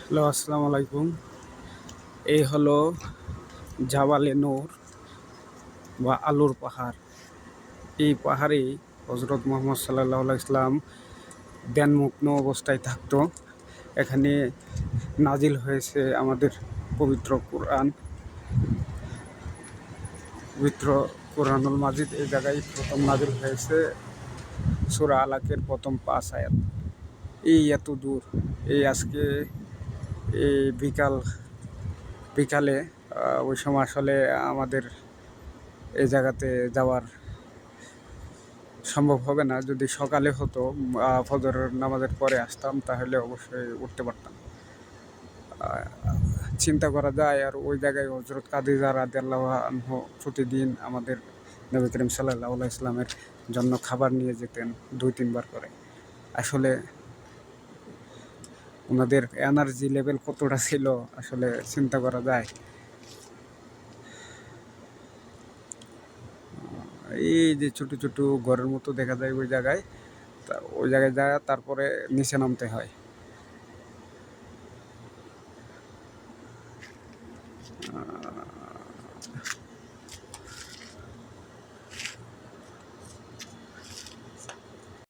Hello, আসসালামু আলাইকুম। এই হলো জাবালে নূর বা আলুর পাহাড়। এই পাহাড়েই হজরত মুহাম্মদ সাল্লাল্লাহু আলাইহি ইসলাম ধ্যানমগ্ন অবস্থায় থাকতো। এখানে নাজিল হয়েছে আমাদের পবিত্র কোরআন। পবিত্র কোরআনুল মাজিদ এই জায়গায় প্রথম নাজিল হয়েছে সূরা আলাকের প্রথম ৫ আয়াত। এই এত দূর, এই আজকে এই বিকালে ওই সময় আসলে আমাদের এই জায়গাতে যাওয়ার সম্ভব হবে না। যদি সকালে হতো, ফজরের নামাজের পরে আসতাম, তাহলে অবশ্যই উঠতে পারতাম। চিন্তা করা যায়, আর ওই জায়গায় হযরত খাদিজা রাদিয়াল্লাহু আনহু প্রতিদিন আমাদের নবী করিম সাল্লাল্লাহু আলাইহি ওয়াসাল্লামের জন্য খাবার নিয়ে যেতেন ২-৩ বার করে। আসলে ওনাদের এনার্জি লেভেল কতটা ছিল আসলে চিন্তা করা যায়। এই যে ছোট, ছোট ঘরের মতো দেখা যায় ওই জায়গায়। ওই জায়গায় যায়া তারপরে নিচে নামতে হয়।